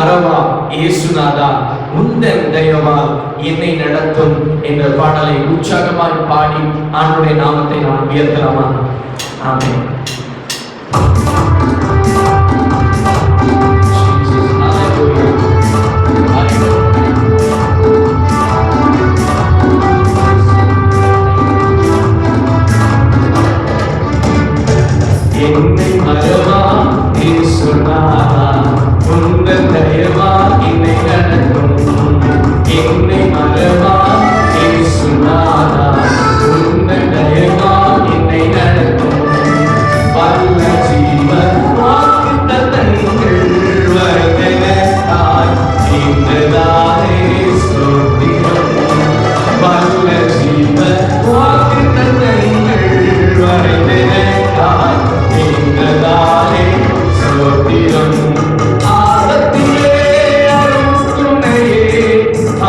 மறவா இயேசுநாதா உந்தன் தயவால் என்னை நடத்தும் என்ற பாடலை உற்சாகமாய் பாடி ஆண்டவருடைய நாமத்தை நாம் உயர்த்தலாமா? ஆமென். என்னை மறவா இயேசுநாதா உந்தன் தயவா என்னை நடத்தும். என்னை மறவா இயேசுநாதா உந்தன் தயவா என்னை நடத்தும். வல்ல ஜீவன் வாக்குத்தத்தங்கள் வருவதற்காய் இன்றுதானே ஸ்தோத்திரம். வல்ல ஜீவன் வாக்குத்தத்தங்கள் வருவதற்காய் இன்றுதானே ஸ்தோத்திரம். ஆபத்திலே அருள் துணையே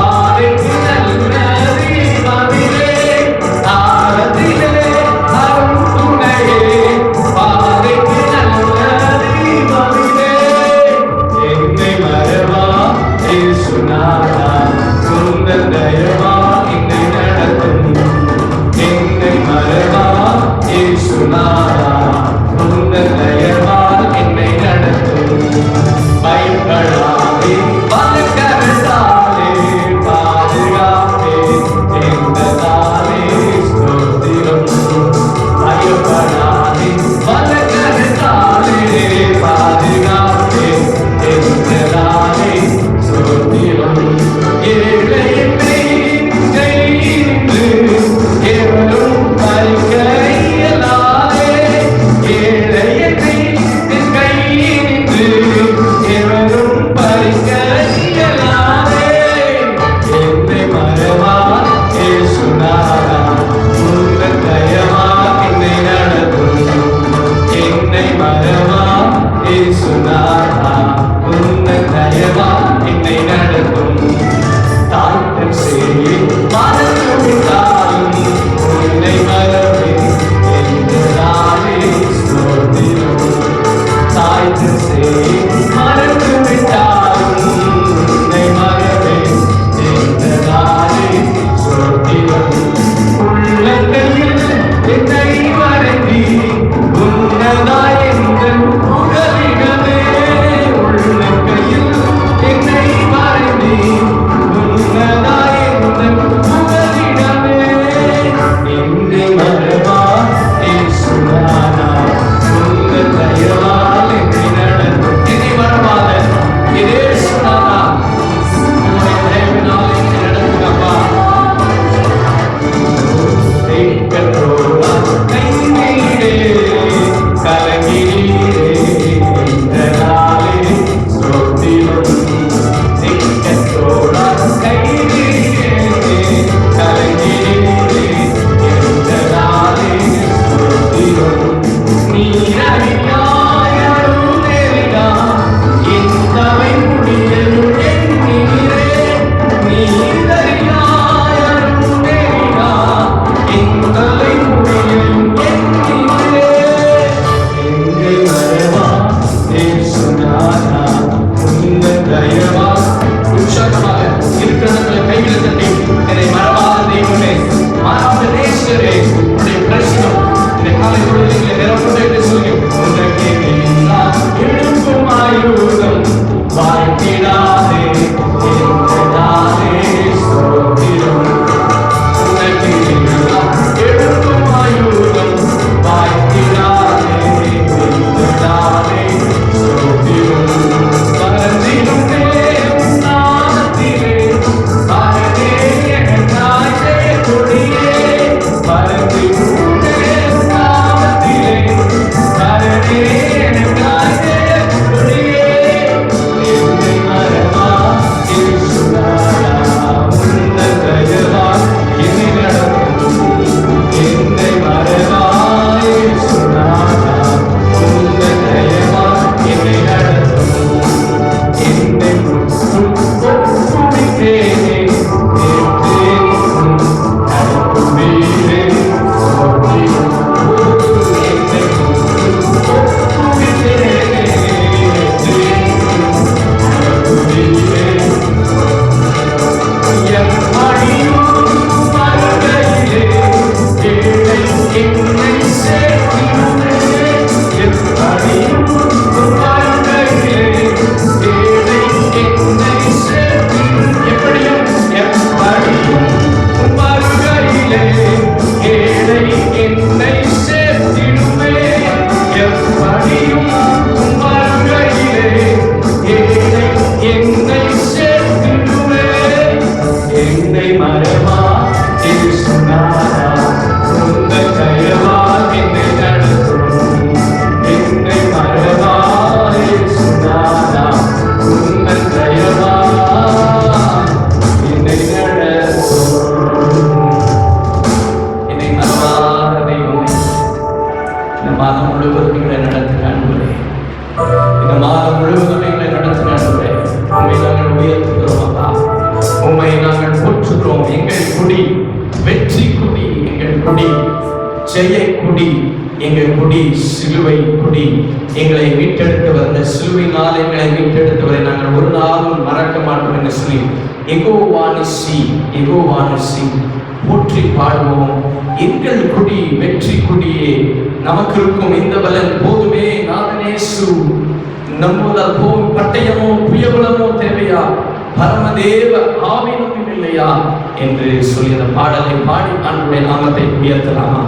ஆரைக்கு நல்ல தீபமிலே. ஆபத்திலே அருள் துணையே ஆரைக்கு நல்ல தீபமிலே. என்னை மறவா இயேசுநாதா உந்தன் தயவா என்னை நடத்தும். என்னை மறவா இயேசுநாதா உந்தன் தயவால் என்னை நடத்தும். பயப்படாதே வலக்கரத்தாலே பாதுகாப்பே எங்களாலே ஸ்தோத்திரம். பயப்படாதே வலக்கரத்தாலே பாதுகாப்பே எங்களாலே ஸ்தோத்திரம். ஏழையின்றி கையின்று எவரும் பறிக்க இயலாதே. ஏழையின்றி கையின்று எவரும் பறிக்க இயலாதே. என்னை மறவா இயேசுநாதா உந்தன் தயவா என்னை நடத்தும். என்னை மறவா இயேசுநாதா உந்தன் தயவா என்னை நடத்தும். தாழ்த்தம் செய்ய மறந்துவிட்டாலும் உன்னை மறவேன் என்றாலே ஸ்தோத்திரம். தாழ்த்தம் செய்ய மறந்துவிட்டாலும் உன்னை மறவேன் என்றாலே ஸ்தோத்திரம். உள்ளங்கையில் என்னை வரைந்தி உன்னதாய் எங்கள் புகலிடமே. உள்ளங்கையில் என்னை வரைந்தி உன்னதாய் எங்கள் புகலிடமே. என்னை மறவா இயேசுநாதா உந்தன் தயவால் என்னை நடத்தும். என்னை மறவாத இயேசுநாதா உம்முடைய தயவினால் என்னை நடத்துங்கப்பா. கைநீரே கலங்கினீரே என்றாலே ஸ்தோத்திரம். கைநீரே கலங்கினீரே என்றாலே ஸ்தோத்திரம். நீரறியாய் அருளேறினாய் இந்தவை முடியல் என்கிறே. நீரறியாய் அருளேறினாய் இந்தவை முடியல் என்கிறே. என்னை மறவா இயேசுநாதா உந்தன் தயவா. உற்சாகமாக இருக்கிற கைகளை தட்டி என்னை மறவாத தெய்வமே, மாறாத நேசரே, உன்னுடைய பிரச்சனம் இந்த காலை பொழுதிலே நிரப்பட்டும் என்று சொல்லி உனக்கே எல்லாம் எழுப்பும் ஆயுதம் வாழ்த்திடாதே என்றாலே ஸ்தோத்திரம். உனக்கே எல்லாம் எழுப்பும் ஆயுதம் வாழ்த்திடாதே என்றாலே ஸ்தோத்திரம். பரந்திடும் நாமத்திலே பரதே எனக்காய் ஜெயக்கொடியே. பரந்திடும் நாமத்திலே பரதே எனக்காய் ஜெயக்கொடியே. என்னை மறவா இயேசுநாதா உந்தன் தயவால் என்னை நடத்தும். என்னை மறவா இயேசுநாதா உந்தன் தயவால் என்னை நடத்தும். என்னை ஒப்புவித்தேனே நேற்றே நடத்துவீரே. வெற்றி கொடி எங்கள் கொடி, ஜெய கொடி எங்கள் கொடி, சிலுவை கொடி. எங்களை மீட்டெடுத்தவர், அந்த சிலுவையினால் எங்களை மீட்டெடுத்தவரை நாங்கள் ஒரு நாளும் மறக்க மாட்டோம் என்று சொல்லி யெகோவா நிசி, யெகோவா நிசி போற்றி பாடுவோம். எங்கள் கொடி வெற்றி கொடியே, நமக்கு இருக்கும் இந்த பலன் போதுமே. நாதனேசு நம்முதல் போகும் பட்டயமோ புயபலமோ தேவையா, பரமதேவ ஆவினமும் இல்லையா என்று சொல்லி அந்த பாடலை பாடி ஆண்டவருடைய நாமத்தை உயர்த்தலாமா?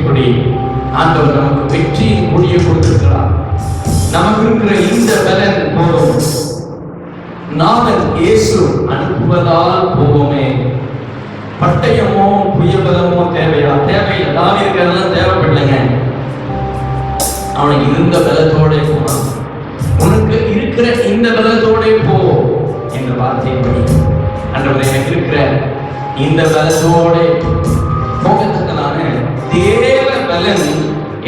கொடி. ஆண்டவர் நமக்கு வெற்றியின் கொடியை கொடுத்திருக்கிறார். நமக்கு இருக்கிற இந்த பலன் போதும். நாங்கள் இயேசு அனுப்புவதால் போவோமே. பட்டயமோ புயபலமோ தேவையா? தேவையில்லை. தாவீதுக்கெல்லாம் தேவைப்படலைங்க. அவனுக்கு இருந்த பலத்தோட போனான். உனக்கு இருக்கிற இந்த பலத்தோட போ என்ற வார்த்தைப்படி ஆண்டவரே, எனக்கு இருக்கிற இந்த பலத்தோட போகத்தக்கதான தேவ பலன்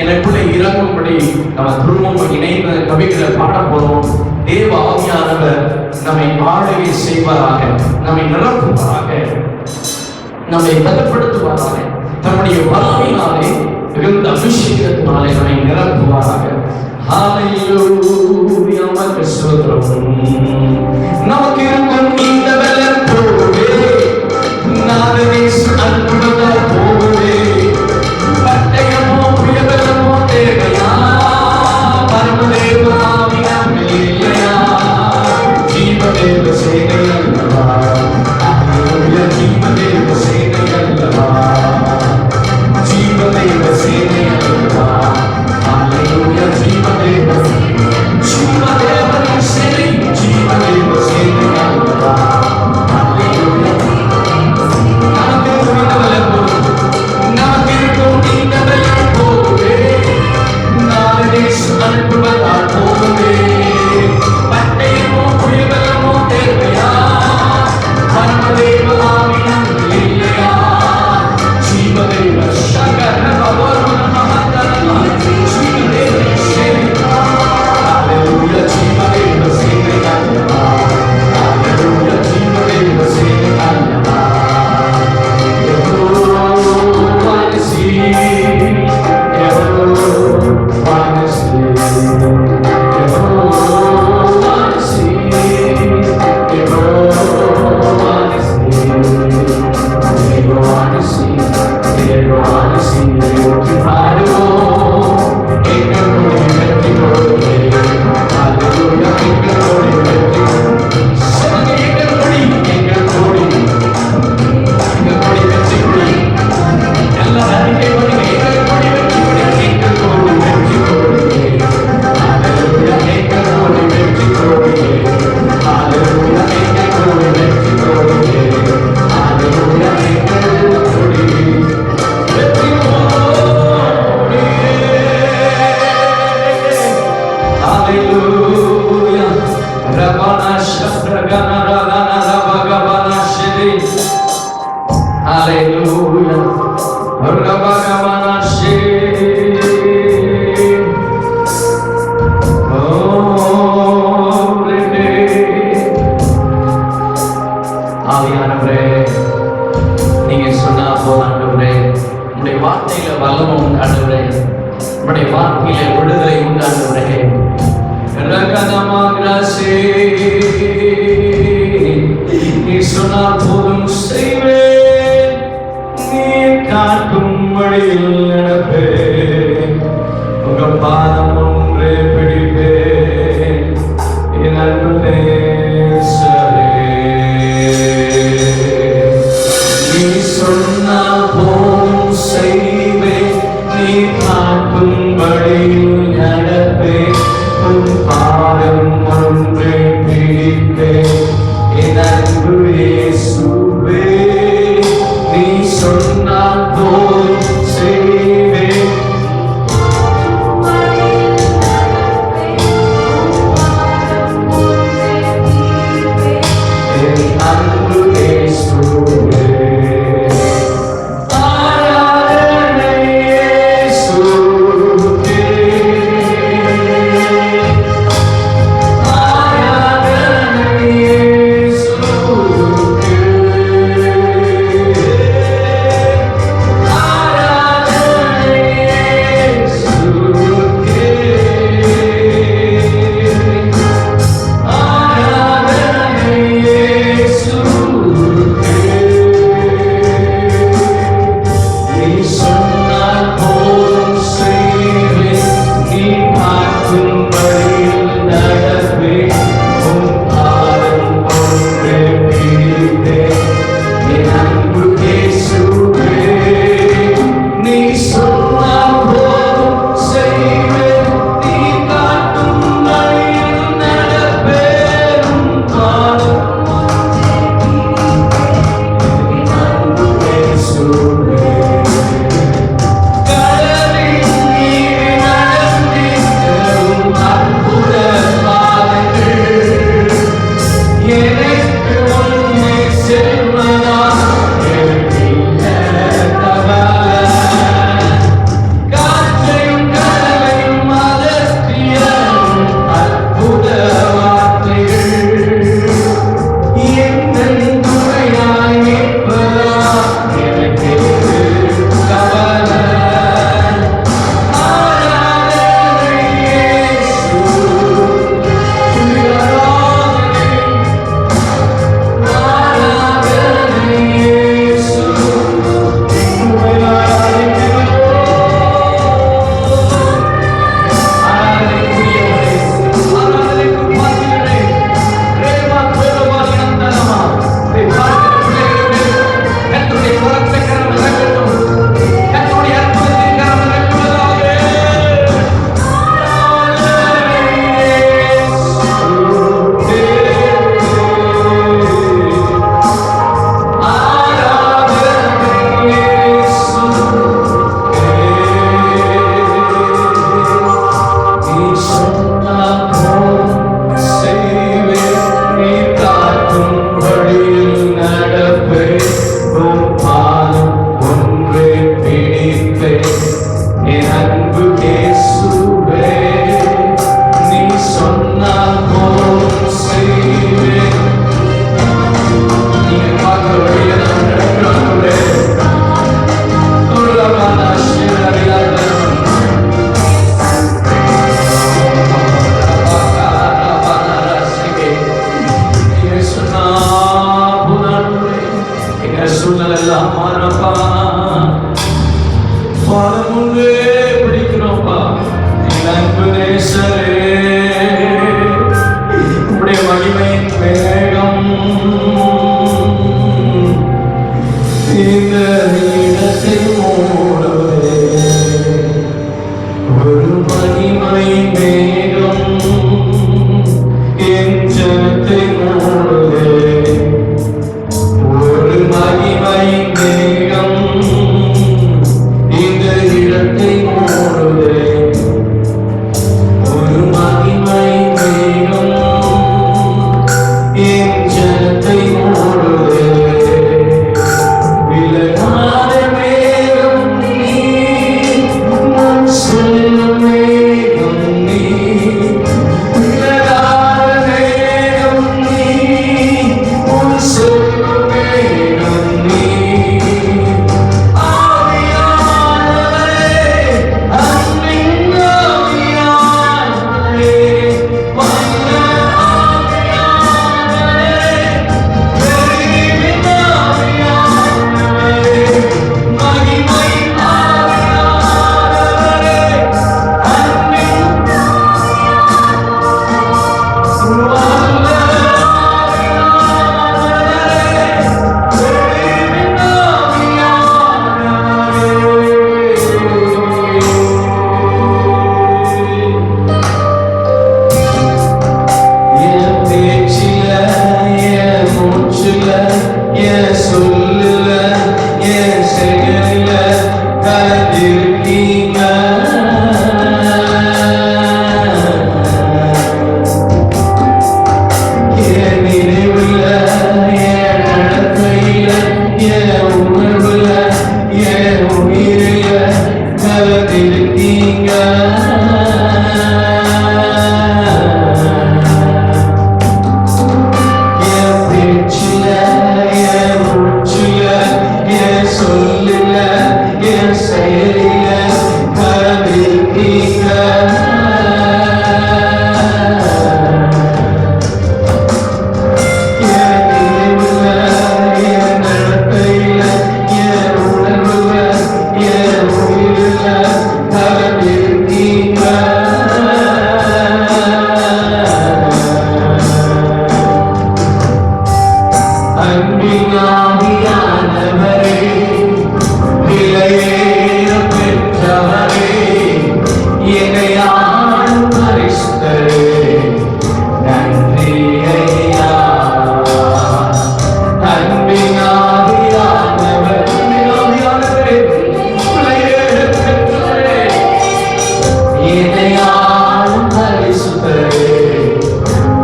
எனக்குள்ள இறங்கும்படி நம்ம குடும்பம் இணைந்த கவிகளை பாட போறோம். தேவ ஆவியானவர் நம்மை ஆளுகை செய்வாராக, நம்மை நிரப்புவாராக, நம்மை பலப்படுத்துவாராக, தம்முடைய வல்லமையினாலே இருந்த அபிஷேகத்தினாலே நம்மை நிரப்புவாராக. ஹல்லேலூயா, நமக்கு ஸ்தோத்திரம். நமக்கு இருக்கும் இந்த பலன் போவே, நாதனேசு அனுப்புவதால் போவே. பட்டயமோ புயபலமோ தேவையா? பரமதேவ ஆவியானவர் இல்லையா? ஜீவதேவ சேனை அல்லவா? ஹல்லேலூயா, ஜீவதேவ சேனை அல்லவா? ஜீவதேவ சேனை அல்லவா? ஹல்லேலூயா, ஜீவதேவ சேனை, ஜீவதேவ சேனை அல்லவா? ஹல்லேலூயா. நமக்கு இந்த பலன் போதும். நமக்கு இருக்கும் இந்த பலன் போதுமே. நாதனேசு அனுப்புவதால் போதுமே. பட்டயமோ புயபலமோ தேவையா? பரமதேவ ஆவியானவர் இல்லையா? ஜீவதேவ சகல பவர்வன மகத்தரமா ஜீவதேவ சேனை. ஹல்லேலூயா, ஜீவதேவ சேனை அல்லவா? ஹல்லேலூயா, ஜீவதேவ சேனை அல்லவா? யெகோவா நிசி, யெகோவா நிசி, யெகோவா நிசி, யெகோவா நிசி, யெகோவா நிசி, யெகோவா நிசி. வெற்றி பாடுவோம், எங்கள் கொடி வெற்றி கொடி. ஹல்லேலூயா, எங்கள் கொடி வெற்றி கொடி. சொல்லுங்க, எங்கள் கொடி, எங்கள் கொடி, எங்கள் கொடி வெற்றி கொடி. எல்லாரும் அறிக்கை பண்ணுங்க, எங்கள் கொடி வெற்றி கொடி, எங்கள் கொடி வெற்றி கொடி. ஹல்லேலூயா, எங்கள் கொடி வெற்றி கொடி. ஹல்லேலூயா, எங்கள் கொடி வெற்றி கொடி. ஹல்லேலூயா, எங்கள் கொடி வெற்றி கொடி. ஹல்லேலூயா. ரபனா ஷப்ரகனா ரதனா ரபகபனா ஷிதி. ஹல்லேலூயா. ரபகபனா ஷிதி. ஆவியானவரே, நீங்க சொன்னா போதும் ஆண்டவரே. உங்களுடைய வார்த்தையில வல்லமை உண்டு ஆண்டவரே. உங்களுடைய வார்த்தையில விடுதலை உண்டு ஆண்டவரே. ரகதமாகிராசே, நீ சொன்னால் போதும் செய்வேன். நீர் காட்டும் வழியில் நடப்பேன். உங்க பாதம் ஒன்றே பிடிப்பேன். என் அன்பு நேசரே, நீ சொன்னால் போதும் செய்வேன். நீ காட்டும் வழியில் நடப்பேன். உன் பாதம் ஒன்றே பிடிப்பேன். என் அன்பு இயேசுவே, நீ சொன்னால் போதும் செய்வேன். என் அன்பு இயேசுவே, நீ சொன்னால் போதும் செய்வேன். நீங்க பார்க்கிற வழியில நான் நடக்கிறேன். சூழ்நிலாம் மாறப்பா, பாதமுள்ளே பிடிக்கிறோம்ப்பா. என் அன்பு நேசரே, உடைய மகிமையின் வேகம் இந்த இடத்தை மூடுவே. ஒரு மகிமையின் வேகம் என் ஜனத்தை மூடுவே. ஒரு மகிமையின் வேகம் இந்த இடத்தை மூடுவே. ஒரு மகிமையின் வேகம் என் ஜனத்தை மூடுவே. விலகாத வேகம் நீ, நான் சொல்லும் வேகம் நீ. விலகாத வேகம் நீ, உன் சொல்லும் வேகம் நீ. ஆவியானவரே, அன்பின் ஆவியானவரே, வல்ல ஆவியானவரே, தெரிவின் ஆவியானவரே, மகிமை ஆவியானவரே, அன்பின் வல்ல என் பேச்சில, என் மூச்சுல, என் சொல்லுல, என் செயலில கலந்திருக்கீங்க. என் நினைவுல, என் நடத்தையில, என் உணர்வுல, என் உயிரில கலந்திருக்கீங்க. என் பேச்சில, என் மூச்சுல, என் சொல்லுல, என் செயலில கலந்திருக்கீங்க. என் நினைவுல, என் நடத்தையில, என் உணர்வுல, என் உயிரில கலந்திருக்கீங்க. அன்பின் ஆவியானவரே, விலையேற பெற்றவரே, என்னை ஆளும் பரிசுத்தரே, நன்றி ஐயா. அன்பின் ஆவியானவரே, விலையேற பெற்றவரே, என்னை ஆளும் பரிசுத்தரே,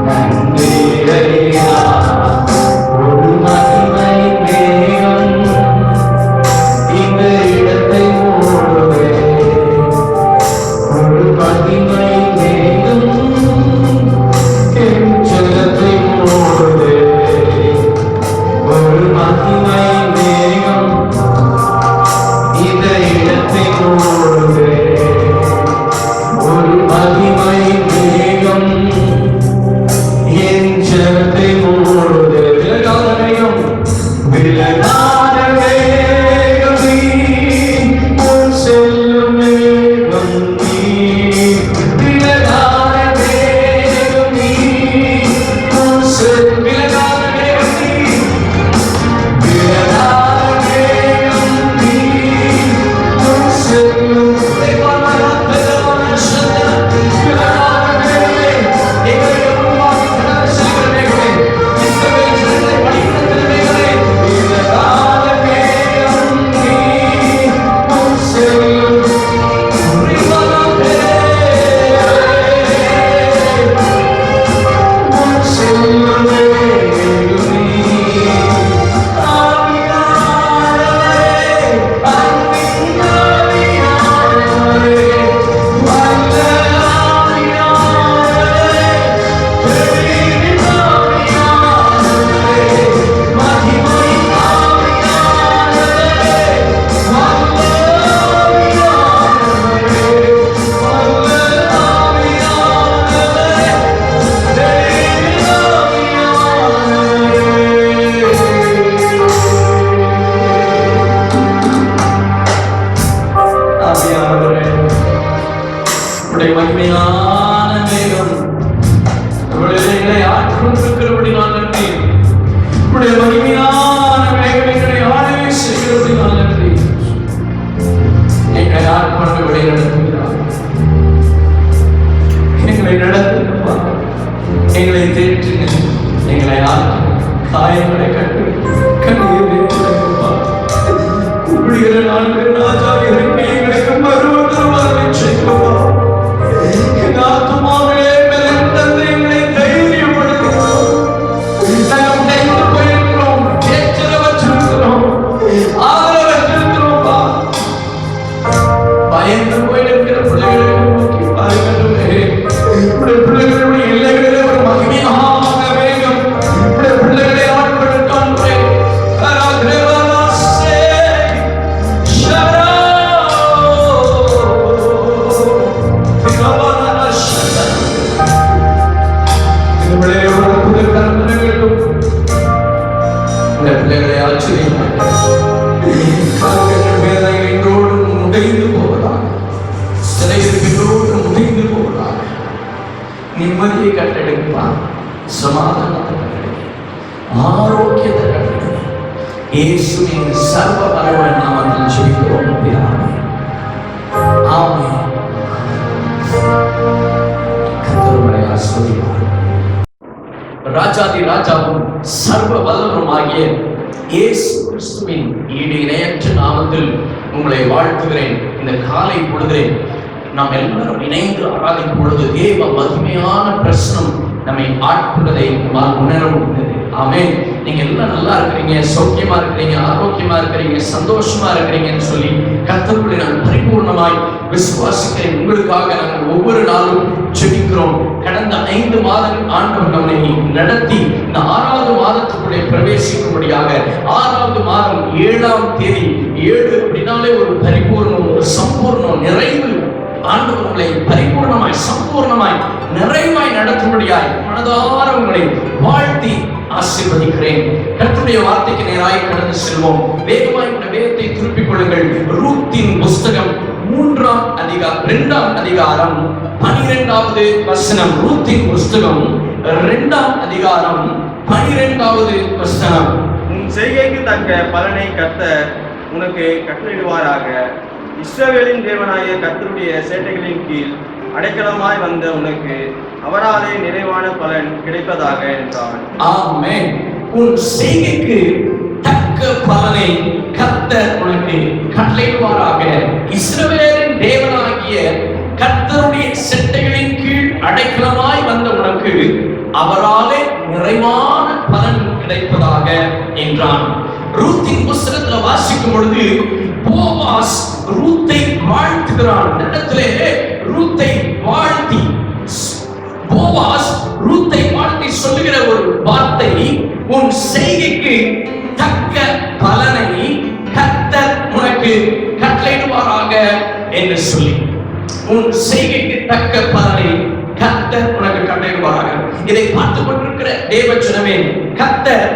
நன்றி ஐயா. ஒரு மகிமை வேகம் இந்த இடத்தை மூடுவே. ஒரு மகிமை வேகம் என் ஜனத்தை மூடுவே. ஒரு மகிமை வேகம் இந்த இடத்தை மூடுவே. ஒரு மகிமை வேகம் என் ஜனத்தை மூடுவே. விலகாத வேகம், விலகாத வேகம் நீ, உன் செல்லும் வேகம் நீ. விலகாத வேகம் நீ, உன் விலகாத வேகம் நீ. விலகாத வேகம் நீ, உன் செல்லும் விலகாத வேகமே, எங்களை உருவாக்கி செல்கிற வேகமே, இஸ்ரவேல் ஜனங்களை வழிநடத்துகிற வேகமே. விலகாத வேகம் நீ, உன் செல்லும் உன் செல்லும் வேகம் நீ. ஆவியானவரே, அன்பின் ஆவியானவரே, ஆவியானவரே, உடைய மகிமையான மேகம் எங்களை ஆட்கொண்டிருக்கிறபடி நான் நன்றி. உடைய மகிமையான மேகம் எங்களை ஆளுகை செய்கிறபடி நான் நன்றி. எங்களை ஆட்கொண்டு வழி நடத்துகிறார். எங்களை நடத்துகிறப்பா, எங்களை தேற்றுங்க, எங்களை காயங்களை கட்டு கண்ணீர் கூப்பிடுகிற நான்கு ராஜா இருக்கு எங்களுக்கு மறுவருவாரை செய்கிறோம். எங்க ஆத்மாவிலே பலன் தந்து எங்களை தைரியப்படுத்துகிறோம். நாங்கள் தைத்து போயிருக்கிறோம், கேட்கிற வச்சிருக்கிறோம், ஆதரவு வச்சிருக்கிறோம்ப்பா. பயந்து போயிருக்கிற பிள்ளைகளை நோக்கி பாருங்களுமே. இப்படி பிள்ளைகளுடைய எல்லைகளிலே ஒரு மகிமையான வேகம் இப்படி பிள்ளைகளை ஆட்படுத்தான். பிள்ளைகளை ஆச்சரியமாக என்றோடு முடிந்து போவதாக, சிறையிருக்கின்றோடு முடிந்து போவதாக, நிம்மதியை கட்டெடுப்பான், சமாதானத்தை கட்டெடுக்க, ஆரோக்கியத்தை கட்டெடுக்க, இயேசுவின் சர்வ வல்லமை நாமத்தில் ஜெபிக்கிறோம் பிதாவே. ஆமென். கர்த்தர் உங்களை ஆசீர்வதிப்பார். ராஜாதி ராஜாவும் சர்வ வல்லவருமாகிய இயேசு கிறிஸ்துவின் ஈடு இணையற்ற நாமத்தில் உங்களை வாழ்த்துகிறேன். இந்த காலை பொழுதிலே நாம் எல்லாரும் இணைந்து ஆராதிக்கும் பொழுது தேவ மகிமையான பிரசனம் நம்மை ஆட்கொண்டதை நம்மால் உணர முடிந்தது. ஆமென். நீங்க எல்லாம் நல்லா இருக்கிறீங்க, சௌக்கியமா இருக்கிறீங்க, ஆரோக்கியமா இருக்கிறீங்க, சந்தோஷமா இருக்கிறீங்கன்னு சொல்லி கர்த்தருக்குள்ளே நான் பரிபூர்ணமாய் விசுவாசிக்கிறேன். உங்களுக்காக நாங்கள் ஒவ்வொரு நாளும் ஜெபிக்கிறோம். கடந்த 5 மாதங்கள் ஆண்டவர் நம்மை நடத்தி இந்த 6வது மாதத்துக்குள்ளே பிரவேசிக்கும்படியாக 6வது மாதம் 7ஆம் தேதி 7 அப்படின்னாலே ஒரு பரிபூர்ணம், ஒரு சம்பூர்ணம், நிறைவு. ஆண்டவர் உங்களை பரிபூர்ணமாய் சம்பூர்ணமாய் நிறைவாய் நடத்தும்படியாய் மனதார உங்களை வாழ்த்தி ஆசீர்வதிக்கிறேன். கர்த்தருடைய வார்த்தைக்கு நேராய் கடந்து செல்வோம். வேகமாய் வேதத்தை திருப்பிக் கொள்ளுங்கள். ரூத்தின் புஸ்தகம் 2ஆம் அதிகாரம் 12வது வசனம். ரூத்தின் புஸ்தகம் 2ஆம் அதிகாரம் 12வது வசனம். உன் செய்கைக்கு தக்க பலனை கர்த்தர் உனக்கு கட்டளையிடுவாராக. இஸ்ரவேலின் தேவனாகிய கர்த்தருடைய சேட்டைகளின் கீழ் அடைக்கலமாய் வந்த உனக்கு அவராலே நிறைவான பலன் கிடைப்பதாக என்றான். ஆமென். உன் செய்கைக்கு தக்க பலனை கர்த்தர் உனக்கு கட்டளையிடுவாராக. இஸ்ரவேலின் தேவனாகிய கர்த்தருடைய சேட்டைகளின் கீழ் அடைக்கலமாய் வந்த உனக்கு அவராலே நிறைவான பலன் கிடைப்பதாக என்றான். ரூத்தின் புஸ்தகத்தில் வாசிக்கும் பொழுது போவாஸ் ரூத்தை வாழ்த்துகிறான். இடத்திலே ரூத்தை வாழ்த்தி போவாஸ் ரூத்தை வாழ்த்தி சொல்லுகிற ஒரு வார்த்தை, உன் செய்கைக்கு தக்க பலனை கர்த்தர் உனக்கு கட்டளையிடுவாராக என்று சொல்லி, உன் செய்கைக்கு தக்க பலனை கர்த்தர் உனக்கு கட்டளையிடுவாராக. இதை பார்த்துக் கொண்டிருக்கிற தேவஜனமே, கர்த்தர்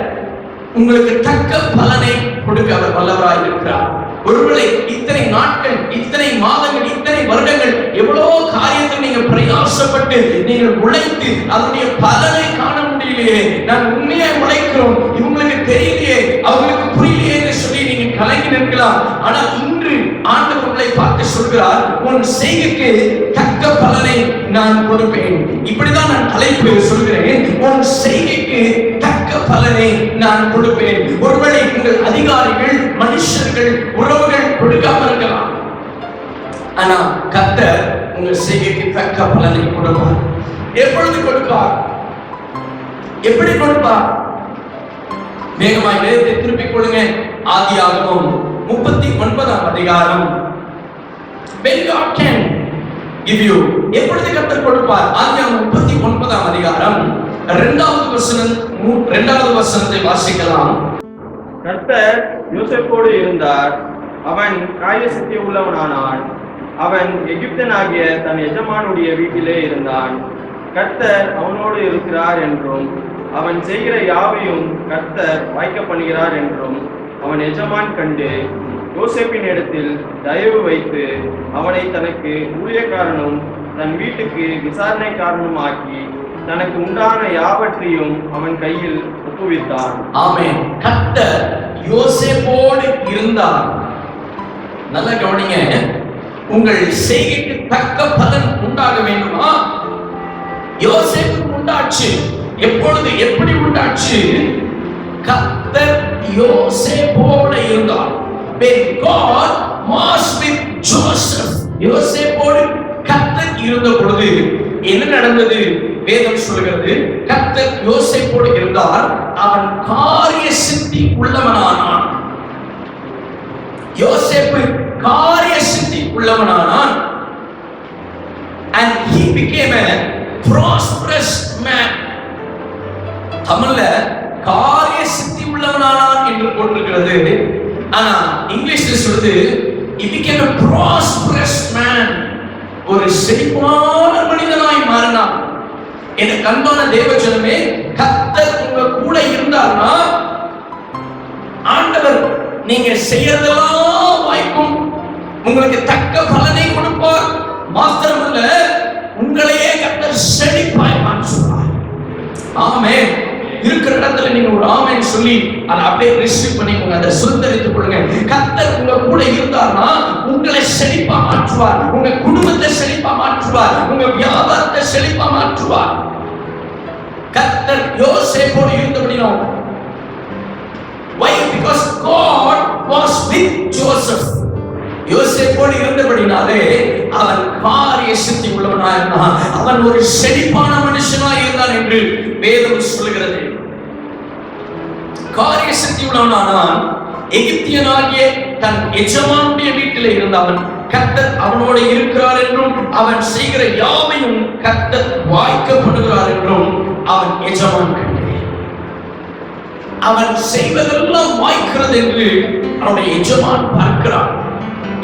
உங்களுக்கு தக்க பலனை கொடுக்க அவர் வல்லவராய் இருக்கிறார். ஒருவேளை இத்தனை நாட்கள், இத்தனை மாதங்கள், இத்தனை வருடங்கள் எவ்வளவோ காரியத்தை நீங்க பிரயாசப்பட்டு நீங்கள் உழைத்து அதனுடைய பலனை காண முடியலையே, நான் உண்மையா உழைக்கிறோம், இவங்களுக்கு தெரியலையே, அவங்களுக்கு புரியலையே என்று சொல்லி நீங்க கலங்கி நிற்கலாம். ஆனால் இன்று ஆண்டவர் உங்களை பார்த்து சொல்கிறார், உன் செய்கைக்கு தக்க பலனை நான் கொடுப்பேன். இப்படிதான் நான் தலைப்பு சொல்கிறேன், உன் செய்கைக்கு தக்க பலனை நான் கொடுப்பேன். ஒருவேளை உங்கள் அதிகாரிகள், மனுஷர்கள், உறவுகள் கொடுக்காம இருக்கலாம், ஆனா கர்த்தர் உங்கள் செய்கைக்கு தக்க பலனை கொடுப்பார். எப்பொழுது கொடுப்பார்? எப்படி கொடுப்பார்? வேகமாய் வேதத்தை திருப்பிக் கொள்ளுங்க. ஆதியாகமம் 39ஆம் அதிகாரம். When God can give you, எப்பொழுது கர்த்தர் கொடுப்பார்? ஆதியாகமம் 39ஆம் அதிகாரம் 2வது வசனத்தை வாசிக்கலாம். கர்த்தர் யோசேப்போடு இருந்தார், அவன் காரிய சக்தி உள்ளவனானான். அவன் எகிப்தனாகிய தன் எஜமானுடைய வீட்டிலே இருந்தான். கர்த்தர் அவனோடு இருக்கிறார் என்றும் அவன் செய்கிற யாவையும் கர்த்தர் வாய்க்க பண்ணுகிறார் என்றும் அவன் எஜமான் கண்டு யோசேப்பின் இடத்தில் தயவு வைத்து அவனை தனக்கு ஊழியக்காரனும் தன் வீட்டுக்கு விசாரணைக்காரனும் ஆக்கி தனக்கு உண்டான யாவற்றையும் அவன் கையில் ஒப்புவித்தான். ஆமென். கர்த்தர் யோசேப்போடு இருந்தார். நல்ல கவனிங்க. உங்கள் செய்கைக்கு தக்க பலன் உண்டாக வேண்டுமா? யோசேப்புக்கு உண்டாச்சு. எப்பொழுது, எப்படி உண்டாச்சு? கர்த்தர் யோசேப்போடு இருந்தார். When God was with Joseph, யோசேப்போடு கர்த்தர் இருந்த பொழுது என்ன நடந்தது? வேதம் சொல்கிறது, கர்த்தர் யோசேப்போடு இருந்தார், அவன் காரிய சித்தி உள்ளவனானான். யோசேப்பு காரிய சித்தி உள்ளவனானான். And he became a prosperous man. தமிழ்ல காரிய சித்தி உள்ளவனானான் என்று போட்டிருக்கிறது. ஆனா இங்கிலீஷ்ல சொல்லுது he became a prosperous man. ஒரு செழிப்பான மனிதனாய் மாறினான். எனக்கு அன்பான தேவஜனமே, கர்த்தர் உங்க கூட இருந்தார்னா ஆண்டவர் நீங்க செய்யறதெல்லாம் வாய்க்கும், உங்களுக்கு தக்க பலனை கொடுப்பார். மாத்திரமல்ல, உங்களையே கர்த்தர் செழிப்பாய் மாற்றுவார். ஆமென். இருக்கிற இடத்துல நீங்க ஒரு ஆமென் சொல்லி அதை அப்படியே ரிசீவ் பண்ணிக்கோங்க, அதை சுதந்திரித்துக் கொள்ளுங்க. கர்த்தர் உங்க கூட இருந்தார்னா உங்களை செழிப்பா மாற்றுவார், உங்க குடும்பத்தை செழிப்பா மாற்றுவார், உங்க வியாபாரத்தை செழிப்பா மாற்றுவார். கர்த்தர் யோசேப்போடு இருந்தபடினா, why? Because God was with Joseph. யோசேப்போடு இருந்தபடினாலே அவன் காரிய சித்தி உள்ளவனாய் இருந்தான், அவன் ஒரு செழிப்பான மனுஷனாய் இருந்தான் என்று வேதம் சொல்கிறது. காரிய சித்தி உள்ளவனானான். எகிப்தியனாகிய தன் எஜமானுடைய வீட்டிலே இருந்தவன் கர்த்தர் அவனோடு இருக்கிறார் என்றும் அவன் செய்கிற யாவையும் கர்த்தர் வாய்க்கப்படுகிறார் என்றும் அவன் எஜமான் கண்டான். அவன் செய்வதெல்லாம் வாய்க்கிறது என்று அவனுடைய எஜமான் பார்க்கிறான்.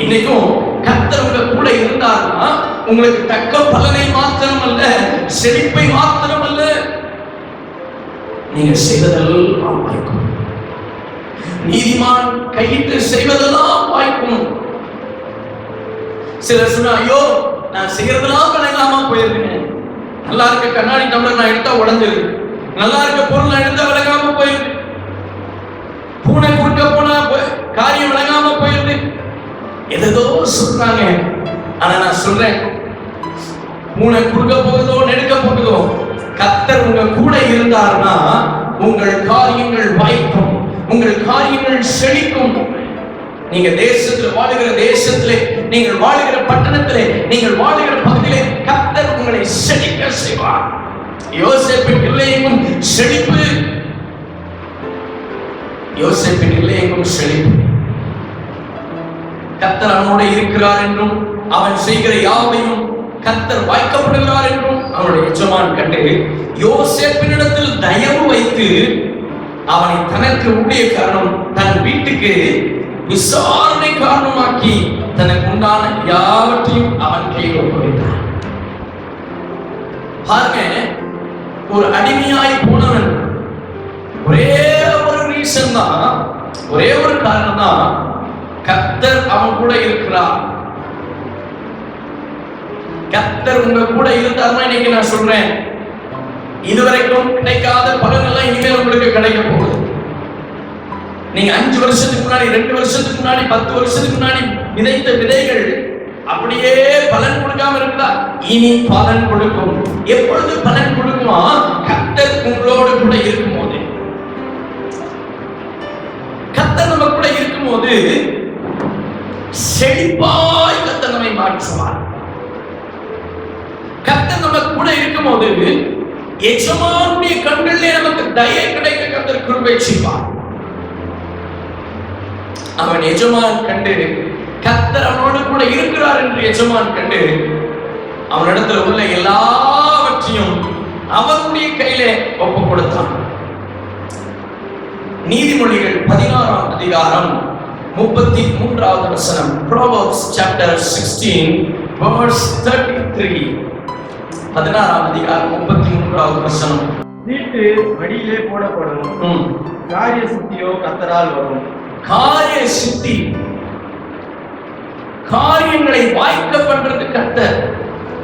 இன்னைக்கும் கர்த்தர் உங்க கூட இருந்தார்னா உங்களுக்கு தக்க பலனை மாத்திரமல்ல, செழிப்பை மாத்திரமல்ல, நீங்க செய்வதெல்லாம் வாய்க்கும். நீதிமான் கையிட்டு செய்வதெல்லாம் வாய்க்கும். சிலர் சொன்னா, ஐயோ நான் செய்யறதெல்லாம் விளங்காம போயிருக்கேன். நல்லா இருக்க கண்ணாடி டம்ளர் நான் எடுத்தா உடஞ்சிருக்கு, நல்லா இருக்க பொருள் நான் எடுத்தா விளங்காம போயிருக்கு, பூனை குறுக்க போனா காரியம் விளங்காம போயிருக்கு, எதோ சொல்றாங்க. ஆனா நான் சொல்றேன், பூனை குறுக்க போகுதோ நெடுக்க போகுதோ, கர்த்தர் உங்க கூட இருந்தார்னா உங்கள் காரியங்கள் வாய்க்கும், உங்கள் காரியங்கள் செழிக்கும். நீங்க தேசத்தில் வாழுகிற தேசத்திலே, நீங்கள் வாழுகிற பட்டணத்திலே, நீங்கள் வாழுகிற பகுதியிலே கர்த்தர் உங்களை செழிக்க செய்வார். யோசேப்பின் இல்லையெங்கும் செழிப்பு, யோசேப்பின் இல்லையெங்கும் செழிப்பு. கர்த்தர் அவனோடு இருக்கிறார் என்றும் அவன் செய்கிற யாவையும் கர்த்தர் வாய்க்கப்படுகிறார் என்றும் அவனுடைய எஜமான் கண்டு யோசேப்பினிடத்தில் தயவு வைத்து அவனை தனக்கு ஊழியக்காரனும் தன் வீட்டுக்கு விசாரணை காரணமாக்கி தனக்கு உண்டான யாவற்றையும் அவன் கையில் ஒப்படைத்தான். பாருங்க, ஒரு அடிமையாய் போனவன் ஒரே ஒரு ரீசன் தான், ஒரே ஒரு காரணம் தான், கர்த்தர் அவன் கூட இருக்கிறார். கர்த்தர் உங்க கூட இருந்தாருன்னா இன்னைக்கு நான் சொல்றேன், இதுவரைக்கும் கிடைக்காத பலன் எல்லாம் இனிமேல் உங்களுக்கு கிடைக்க போகுது. நீங்க 5 வருஷத்துக்கு முன்னாடி, 2 வருஷத்துக்கு முன்னாடி, 10 வருஷத்துக்கு முன்னாடி விதைத்த விதைகள் அப்படியே பலன் கொடுக்காம இருந்தா இனி பலன் கொடுக்கும். எப்பொழுது பலன் கொடுக்குமா? கர்த்தர் உங்களோடு கூட இருக்கும்போது. கர்த்தர் நம்ம கூட இருக்கும்போது செழிப்பாய் கர்த்தர் நம்மை மாற்றுவார். கர்த்தர் நம்ம கூட இருக்கும்போது எஜமானுடைய கண்களிலே நமக்கு தயை கிடைக்க கர்த்தர் கிருபை செய்வார். அவன் எஜமான் கண்டு, கர்த்தர் அவனோடு கூட இருக்கிறார் என்று எஜமான் கண்டு அவனிடத்தில் உள்ள எல்லாவற்றையும் அவனுடைய கையிலே ஒப்பு கொடுத்தான். நீதிமொழிகள் 16ஆம் அதிகாரம் 33வது வசனம். Proverbs chapter 16 verse 33. 16ஆம் அதிகாரம் 33வது வசனம். சீட்டு வழியிலே போடப்படும், காரிய சித்தியோ கர்த்தரால் வரும். காரிய சித்தி காரியங்களை வாய்க்க பண்றது கர்த்தர்.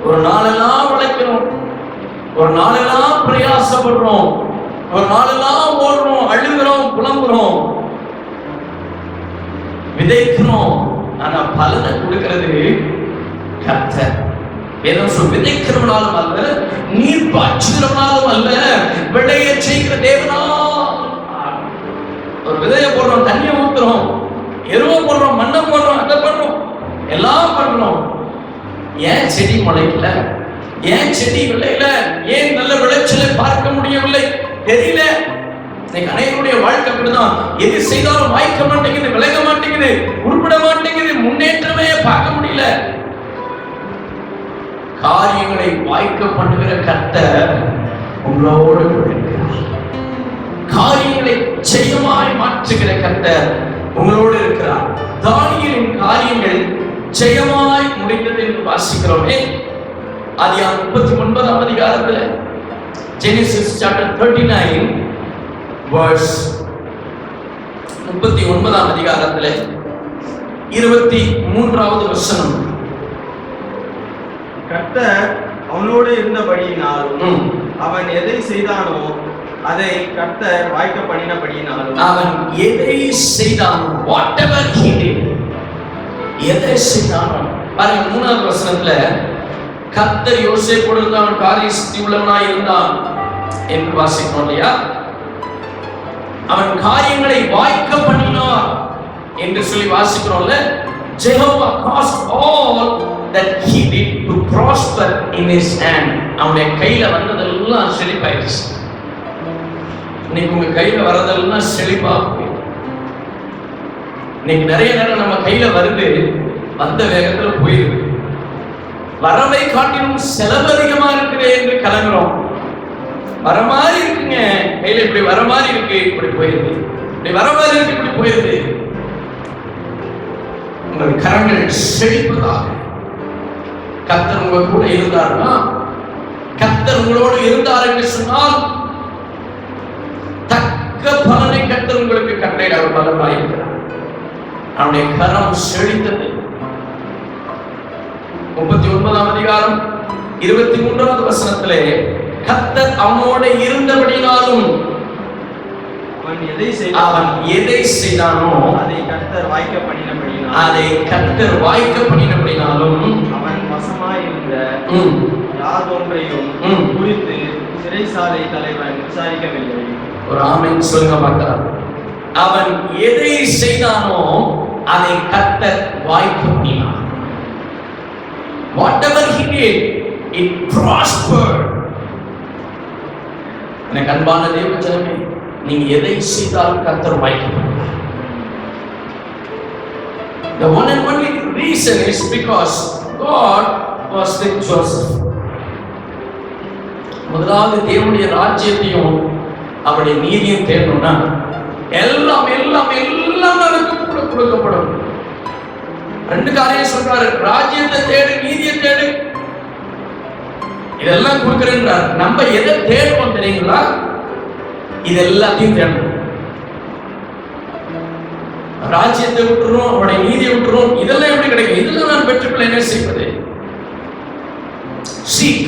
ஒரு நாளெல்லாம் உழைக்கிறோம், ஒரு நாளெல்லாம் பிரயாசப்படுறோம், ஒரு நாளெல்லாம் ஓடுறோம், அழுகிறோம், புலம்புறோம், விதைக்கிறோம். ஆனா பலனை கொடுக்கிறது கர்த்தர். வேதம் சொல், விதைக்கிறவனாலும் அல்ல, நீர் பாய்ச்சுகிறவனாலும் அல்ல, விளைய செய்கிற தேவனா. ஒரு விதைய போடுறோம், தண்ணியை ஊத்துறோம், எருவை போடுறோம், மண்ணை போடுறோம், அதை பண்றோம், எல்லாம் பண்றோம். ஏன் செடி முளைக்கல? ஏன் செடி விளையல? ஏன் நல்ல விளைச்சலை பார்க்க முடியவில்லை? தெரியல. இன்னைக்கு அனைவருடைய வாழ்க்கை அப்படிதான். எது செய்தாலும் வாய்க்க மாட்டேங்குது, விலக மாட்டேங்குது, உருப்பட மாட்டேங்குது, முன்னேற்றமே பார்க்க முடியல. காரியங்களை வாய்க்க பண்ணுகிற கர்த்தர் உங்களோடு இருக்கிறார். காரியங்களை ஜெயமாய் மாற்றுகிற கர்த்தர் உங்களோடு இருக்கிறார். தானியேலின் காரியங்கள் ஜெயமாய் முடிந்தது என்று வாசிக்கிறோமே. ஆதியாகமம் 39ஆம் அதிகாரத்தில், Genesis chapter 39 verse 39ஆம் அதிகாரத்தில் 23வது வசனம். கர்த்தர் அவனோடு இருந்தபடியினாலும் அவன் எதை செய்தானோ அதை கர்த்தர் வாய்க்க பண்ணினபடியினாலும், அவன் எதை செய்தானோ, whatever he did, எதை செய்தானோ. பாருங்க 3வது வசனத்துல, கர்த்தர் யோசேப்போடு இருந்தான், காரிய சித்தி உள்ளவனாய் இருந்தான் என்று வாசிக்கிறோம் இல்லையா? அவன் காரியங்களை வாய்க்க பண்ணினார் என்று சொல்லி வாசிக்கிறோம்ல. Jehovah caused all that he did to prosper in his hand. அவனுடைய கையில வந்ததெல்லாம் செழிப்பாயிடுச்சு. இன்னைக்கு உங்க கையில வரதெல்லாம் செழிப்பா போயிடும். இன்னைக்கு நிறைய நேரம் நம்ம கையில வருது, வந்த வேகத்துல போயிருக்கு. வரவை காட்டிலும் செலவு அதிகமா இருக்குது என்று கலங்குறோம். வர மாதிரி இருக்குங்க, கையில இப்படி வர மாதிரி இருக்கு, இப்படி போயிருது, இப்படி வர மாதிரி இருக்கு, இப்படி போயிருது. உங்கள் கரங்கள் செழிப்பதாக. கர்த்தர் உங்க கூட இருந்தார்னா, கர்த்தர் உங்களோடு இருந்தார் என்று சொன்னால் தக்க பலனை கர்த்தர் உங்களுக்கு கட்டளையிட அவர் பலனாய் இருக்கிறார். அவனுடைய கரம் செழித்தது. 39ஆம் அதிகாரம் 23வது வசனத்திலே, கர்த்தர் அவனோடு இருந்தபடினாலும் அவன் எதை செய்தானோ அதை கர்த்தர் வாய்க்க பண்ணினபடினாலும் அவன் வசமாயிருந்த யாதொன்றையும் குறித்து சிறைசாலை தலைவன் விசாரிக்கவில்லை. ஒரு ஆமென் சொல்லுங்க பார்க்கலாம். அவன் எதை செய்தானோ அதை கர்த்தர் வாய்க்க பண்ணினார். Whatever he did, it prospered. எனக்கு அன்பான தேவ ஜனமே, நீங்க எதை செய்தாலும் கர்த்தர் வாய்க்க பண்ணுவார். The one and only reason is because God was with Joseph. முதலாவது தேவனுடைய ராஜ்யத்தையும் அவருடைய நீதியும் தேடணும்னா எல்லாம் எல்லாம் எல்லாம் நமக்கு கூட கொடுக்கப்படும். ரெண்டு காரியம் சொல்றாரு, ராஜ்யத்தை தேடு, நீதியை தேடு, இதெல்லாம் கொடுக்கிறேன்றார். நம்ம எதை தேடுவோம் தெரியுங்களா? இது எல்லாத்தையும் தேடணும். ராஜ்யத்தை விட்டுறோம், அவருடைய நீதியை விட்டுறோம், இதெல்லாம் எப்படி கிடைக்கும்? இதெல்லாம் நான் பெற்றுக்கொள்ள என்ன செய்வது? Seek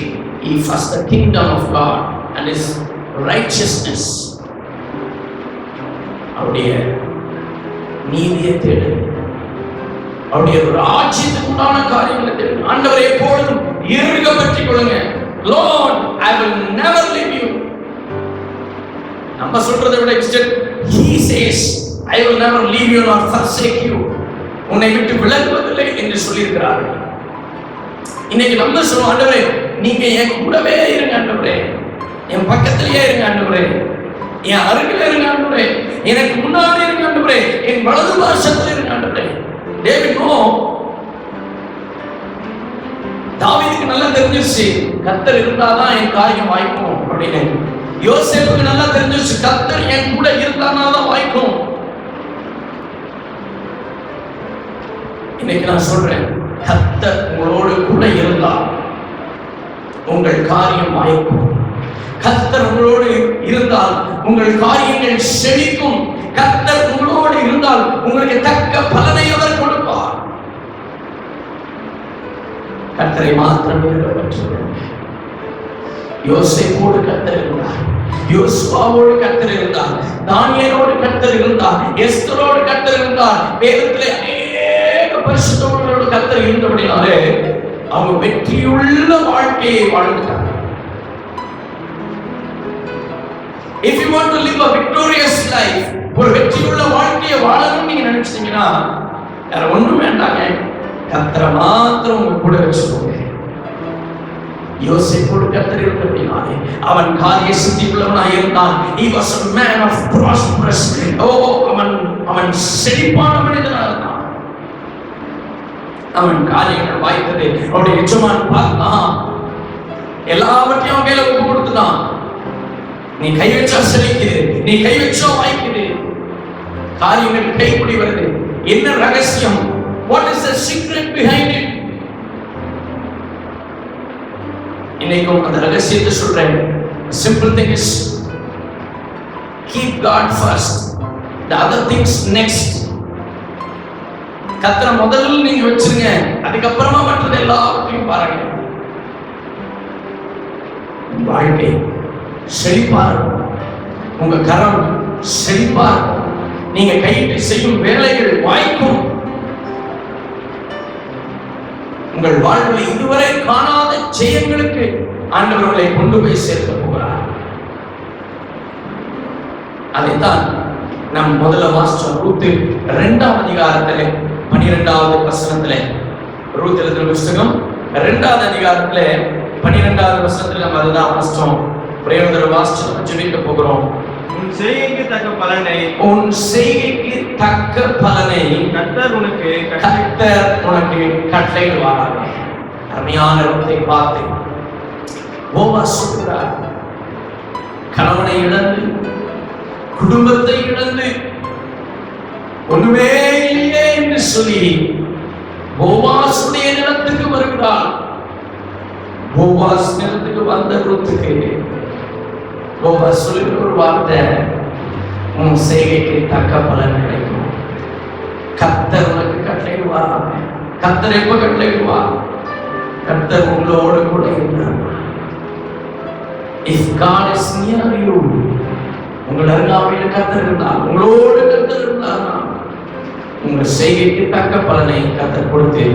ye first the kingdom of God and his righteousness. அவருடைய நீதியை தேடு, அவருடைய ராஜ்யத்துக்கு உண்டான காரியங்களை தேடு. ஆண்டவரை எப்பொழுதும் இறுக பற்றிக் கொள்ளுங்க. Lord, I will never leave you. நம்ம சொல்றதை விட extend, he says, I will never leave you nor forsake you. உன்னை விட்டு விலகுவதில்லை என்று சொல்லியிருக்கிறார். இன்னைக்கு நம்ம சொல்லுவோம், ஆண்டவரே நீங்க என் கூடவே இருங்க ஆண்டவரே, என் பக்கத்திலேயே இருங்க ஆண்டவரே, என் அருகில் இருங்க ஆண்டவரே, எனக்கு முன்னாடி இருங்க ஆண்டவரே, என் வலது பாசத்தில் இருங்க ஆண்டவரே. டேவிட் நோ, தாவீதுக்கு நல்லா தெரிஞ்சிருச்சு கர்த்தர் இருந்தாதான் என் காரியம் வாய்க்கும் அப்படின்னு. யோசேப்புக்கு நல்லா தெரிஞ்சிருச்சு கர்த்தர் என் கூட இருந்தாதான் வாய்க்கும். இன்னைக்கு நான் சொல்றேன், கர்த்தர் உங்களோடு கூட இருந்தால் உங்கள் காரியம் வாய்க்கும். கர்த்தர் உங்களோடு இருந்தால் உங்கள் காரியங்கள் செழிக்கும். கர்த்தர் உங்களோடு இருந்தால் உங்களுக்கு தக்க பலனை அவர் கொடுப்பார். கர்த்தரை மாத்திரம் விரும்பப்பட்டுள்ளது. யோசேப்போடு கர்த்தர் இருந்தார், யோசுவாவோடு கர்த்தர் இருந்தார், தானியேலோடு கர்த்தர் இருந்தார், எஸ்தரோடு கர்த்தர் இருந்தார். வேதத்திலே அநேக பரிசுத்தவான்களோடு கர்த்தர் இருந்தபடினாலே அவங்க வெற்றியுள்ள வாழ்க்கையை வாழ்ந்தார். If you want to live a victorious life, ஒரு வெற்றியுள்ள வாழ்க்கையை வாழணும்னு நீங்க நினைச்சீங்கன்னா வேற ஒண்ணும் வேண்டாங்க, கர்த்தரை மாத்திரம் உங்க கூட வச்சுக்கோங்க. யோசேப்போடு கர்த்தர் இருந்தபடினாலே அவன் காரிய சித்தி உள்ளவனாய் இருந்தான். He was a man of prosperous. அவன் செழிப்பான மனிதனாக இருந்தான். அவன் காரியங்கள் வாய்த்தது. அவருடைய எஜமான் பார்த்தான், எல்லாவற்றையும் அவன் கையில ஒப்பு கொடுத்துட்டான். நீ கை வச்சா செழிக்குது, நீ கை வச்சா வாய்க்குது, காரியங்கள் கைப்படி வருது. என்ன ரகசியம்? What is the secret behind it? இன்னைக்கும் அந்த ரகசியத்தை சொல்றேன். Simple thing is keep God first, the other things next. கர்த்தரை முதல்ல நீங்க வச்சிருங்க, அதுக்கப்புறமா மற்றது எல்லாத்தையும் பாருங்க. வாழ்க்கை செழிப்பார், உங்க கரம் செழிப்பார், நீங்க கையிட்டு செய்யும் வேலைகள் வாய்க்கும். உங்கள் வாழ்வில் இதுவரை காணாத ஜெயங்களுக்கு ஆண்டவர்களை கொண்டு போய் சேர்க்க போகிறார். அதைத்தான் நம் முதல்ல வாசிச்சோம். ரூத்து 2ஆம் அதிகாரத்திலே 12வது வசனத்திலே, ரூத் எழுதின புத்தகம் 2வது அதிகாரத்திலே 12வது வசனத்திலே நம்ம அதுதான் வாசிச்சோம். பிரயோஜன வாசிச்சு ஜெபிக்க போகிறோம். உன் செய்கைக்கு தக்க பலனை, உன் செய்கைக்கு தக்க பலனை கர்த்தர் உனக்கு கட்டளையிடுவார். அருமையான இடத்தை பார்த்து போவாஸ் சொல்கிறார், கணவனை இழந்து குடும்பத்தை இழந்து ஒண்ணுமே இல்லையே என்று சொல்லி போவாசுடைய நிலத்துக்கு வருகிறார். போவாஸ் நிலத்துக்கு வந்த ரூத்துக்கு போவாஸ் சொல்லுகிற ஒரு வார்த்தை, உன் செய்கைக்கு தக்க பலன் கிடைக்கும். கர்த்தர் உனக்கு கட்டளையிடுவார். கர்த்தர் எப்ப கட்டளையிடுவார்? கர்த்தர் உங்களோடு கூட இருக்கிறார். If God is near you, உங்கள் அருகாமையில் கர்த்தர் இருந்தார், உங்களோடு கர்த்தர் இருந்தார், உங்கள் செய்கைக்கு தக்க பலனை கர்த்தர் கொடுத்து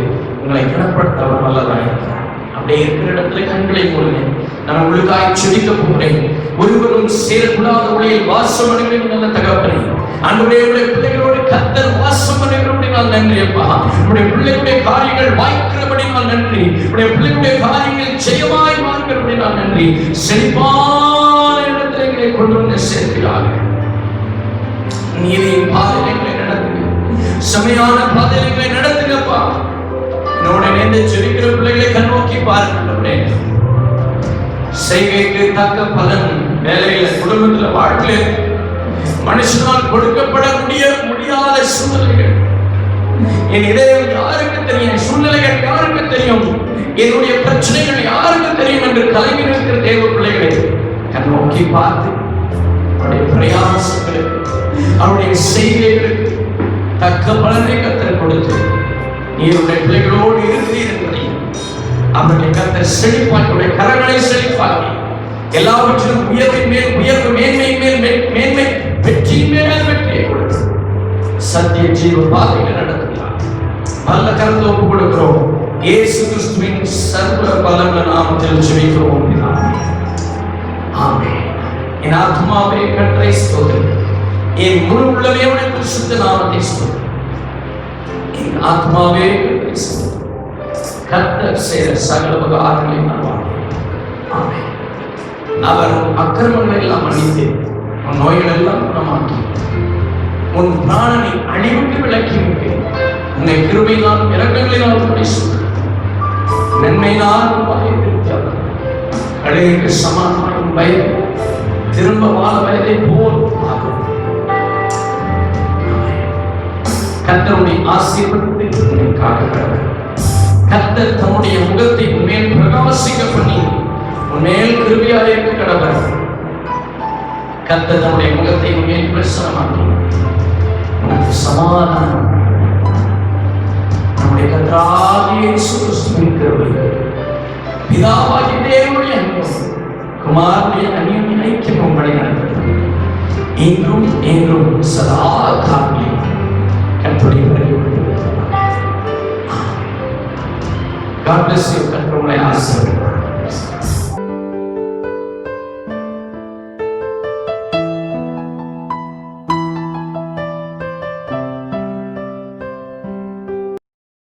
உங்களை கனப்படுத்த அவர் வல்லவராய் இருக்கிறார். அப்படியே இருக்கிற இடத்துல கண்களை மூடுங்க. நான் உங்களுக்காக செபிக்க போகிறேன். ஒருவரும் சேரக்கூடாத ஒளியில் வாசம் பண்ணுகிற நல்ல தகப்பனே, ஆண்டவரே, உடைய பிள்ளைகளோடு கர்த்தர் வாசம் பண்ணுகிறபடி நான் நன்றி அப்பா. உடைய பிள்ளைகளுடைய காரியங்கள் வாய்க்கிறபடி நான் நன்றி. உடைய பிள்ளைகளுடைய காரியங்கள் ஜெயமாய் மாறுகிறபடி நான் நன்றி. செழிப்பான இடத்துல எங்களை கொண்டு வந்து சேர்க்கிறாங்க. நீதியின் பாதைகளை நடத்துங்க, செமையான பாதைகளை நடத்துங்கப்பா. என்னோட நேர்ந்து ஜெபிக்கிற பிள்ளைகளை கண்ணோக்கி பாருங்க. செய்கைக்கு தக்க பலன் வேலையில, குடும்பத்துல, வாழ்க்கையில மனுஷனால் கொடுக்கப்பட முடியாத சூழ்நிலைகள். என் இதயம் யாருக்கு தெரியும்? சூழ்நிலைகள் யாருக்கு தெரியும்? என்னுடைய பிரச்சனைகள் யாருக்கு தெரியும் என்று கலங்கி இருக்கிற தேவ பிள்ளைகளை கண்ணோக்கி பார்த்து அவருடைய பிரயாசங்களுக்கு, அவருடைய செய்கைகளுக்கு தக்க பலனை கர்த்தர் கொடுத்து நீருடைய பிள்ளைகளோடு இருக்கிறீர் என்பதையும் அவருடைய கர்த்தர் செழிப்பாக்கி, கரங்களை செழிப்பாக்கி, எல்லாவற்றிலும் உயர்வின் மேல் உயர்வு, மேன்மையின் மேல் மேன்மை, வெற்றியின் மேல் வெற்றியை கொடுத்து சத்திய ஜீவ பாதையில் நடத்துகிறார். நல்ல கருத்தை ஒப்புக் கொடுக்கிறோம். இயேசு கிறிஸ்துவின் சர்வ பலமுள்ள நாமத்தில் ஜெபிக்கிறோம். ஆமென். என் ஆத்மாவே கர்த்தரை ஸ்தோத்திரி, என் முழு உள்ளமே உடைய பரிசுத்த நாமத்தை ஸ்தோத்திரி. என் ஆத்மாவே கர்த்தர் செய்த சகல உபகாரங்களை நான் வாழ்கிறேன். ஆமென். அவர் அக்கிரமங்களை எல்லாம் மன்னித்து உன் நோய்கள் எல்லாம் குணமாக்கி உன் பிராணனை அழிவுக்கு விலக்கி விட்டு உன்னை கிருபையினாலும் இரக்கங்களினாலும் பரிசுத்த நன்மையினால் கழுகுக்கு சமானமான வயது திரும்ப வாழ வயதை போல் ஆகும். கர்த்தருடைய ஆசீர்வாதத்தை உன்னை காக்க, கர்த்தர் தம்முடைய முகத்தை உன்மேல் பிரகாசிக்க பண்ணி உன்மேல் கிருபையாக இருக்க கடவர். கர்த்தர் தம்முடைய முகத்தை உன்மேல் பிரசன்னமாக்கி உனக்கு சமாதானம். நம்முடைய கர்த்தராகிய இயேசு கிறிஸ்துவின் கிருபை இன்றும் என்றும் சதா காலங்களிலும் கர்த்தருடைய பிறகு God bless you.